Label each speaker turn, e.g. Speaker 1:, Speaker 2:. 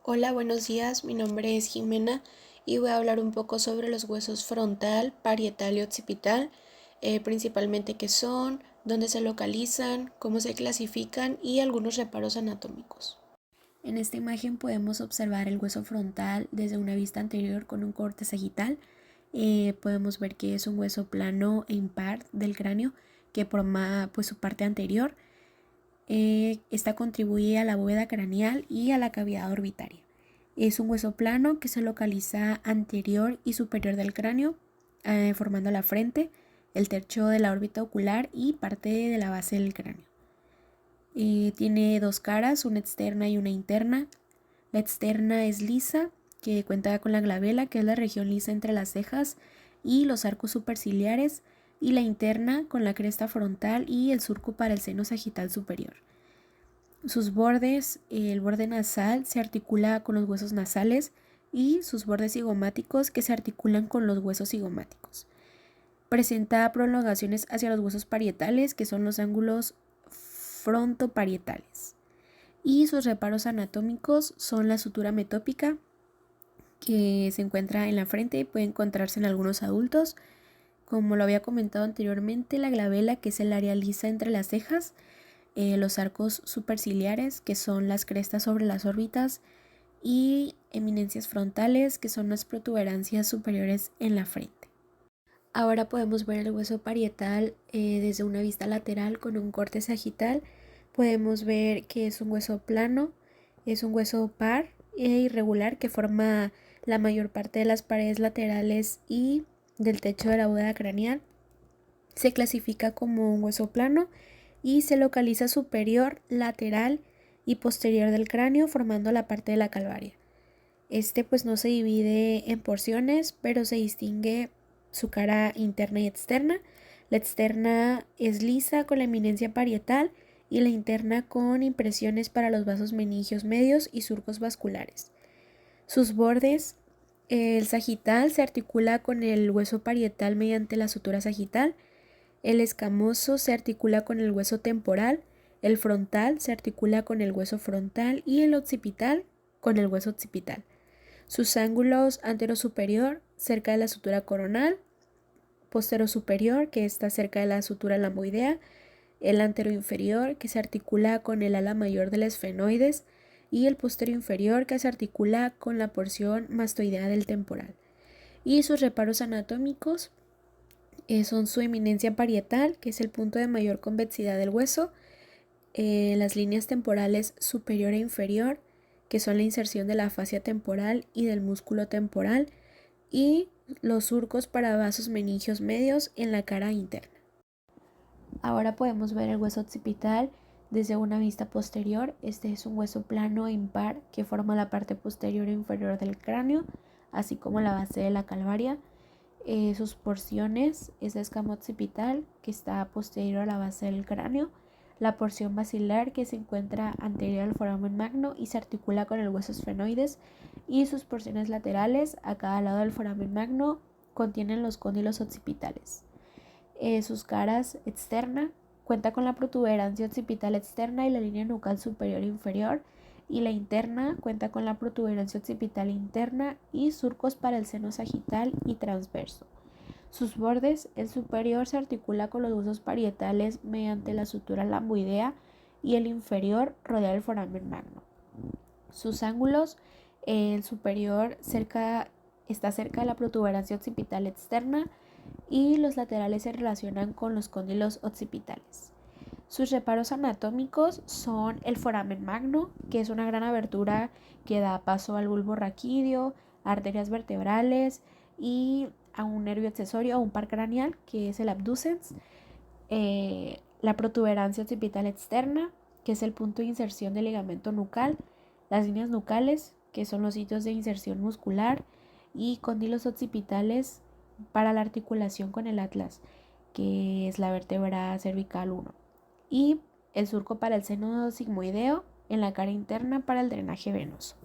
Speaker 1: Hola, buenos días. Mi nombre es Jimena y voy a hablar un poco sobre los huesos frontal, parietal y occipital, principalmente qué son, dónde se localizan, cómo se clasifican y algunos reparos anatómicos. En esta imagen podemos observar el hueso frontal desde una vista anterior con un corte sagital. Podemos ver que es un hueso plano e impar del cráneo que forma pues su parte anterior. Esta contribuye a la bóveda craneal y a la cavidad orbitaria. Es un hueso plano que se localiza anterior y superior del cráneo, formando la frente, el tercio de la órbita ocular y parte de la base del cráneo. Tiene dos caras, una externa y una interna. La externa es lisa, que cuenta con la glabela, que es la región lisa entre las cejas y los arcos superciliares, y la interna con la cresta frontal y el surco para el seno sagital superior. Sus bordes, el borde nasal se articula con los huesos nasales y sus bordes cigomáticos que se articulan con los huesos cigomáticos. Presenta prolongaciones hacia los huesos parietales, que son los ángulos frontoparietales. Y sus reparos anatómicos son la sutura metópica, que se encuentra en la frente y puede encontrarse en algunos adultos. Como lo había comentado anteriormente, la glabela, que es el área lisa entre las cejas, los arcos superciliares, que son las crestas sobre las órbitas, y eminencias frontales, que son las protuberancias superiores en la frente. Ahora podemos ver el hueso parietal desde una vista lateral con un corte sagital. Podemos ver que es un hueso plano, es un hueso par e irregular que forma la mayor parte de las paredes laterales y del techo de la bóveda craneal. Se clasifica como un hueso plano y se localiza superior, lateral y posterior del cráneo, formando la parte de la calvaria. Este pues no se divide en porciones, pero se distingue su cara interna y externa. La externa es lisa con la eminencia parietal y la interna con impresiones para los vasos meningios medios y surcos vasculares. Sus bordes, el sagital se articula con el hueso parietal mediante la sutura sagital. El escamoso se articula con el hueso temporal, el frontal se articula con el hueso frontal y el occipital con el hueso occipital. Sus ángulos anterosuperior cerca de la sutura coronal, posterosuperior que está cerca de la sutura lamboidea, el anteroinferior que se articula con el ala mayor del esfenoides y el posterior que se articula con la porción mastoidea del temporal. Y sus reparos anatómicos son su eminencia parietal, que es el punto de mayor convexidad del hueso, las líneas temporales superior e inferior, que son la inserción de la fascia temporal y del músculo temporal, y los surcos para vasos meningios medios en la cara interna. Ahora podemos ver el hueso occipital desde una vista posterior. Este es un hueso plano e impar que forma la parte posterior e inferior del cráneo, así como la base de la calvaria. Sus porciones es la escama occipital, que está posterior a la base del cráneo, la porción basilar, que se encuentra anterior al foramen magno y se articula con el hueso esfenoides, y sus porciones laterales a cada lado del foramen magno contienen los cóndilos occipitales. Sus caras externa cuenta con la protuberancia occipital externa y la línea nucal superior e inferior, y la interna cuenta con la protuberancia occipital interna y surcos para el seno sagital y transverso. Sus bordes, el superior se articula con los huesos parietales mediante la sutura lamboidea y el inferior rodea el foramen magno. Sus ángulos, el superior está cerca de la protuberancia occipital externa y los laterales se relacionan con los cóndilos occipitales. Sus reparos anatómicos son el foramen magno, que es una gran abertura que da paso al bulbo raquídeo, arterias vertebrales y a un nervio accesorio o un par craneal, que es el abducens. La protuberancia occipital externa, que es el punto de inserción del ligamento nucal, las líneas nucales, que son los sitios de inserción muscular, y cóndilos occipitales para la articulación con el atlas, que es la vértebra cervical 1, y el surco para el seno sigmoideo en la cara interna para el drenaje venoso.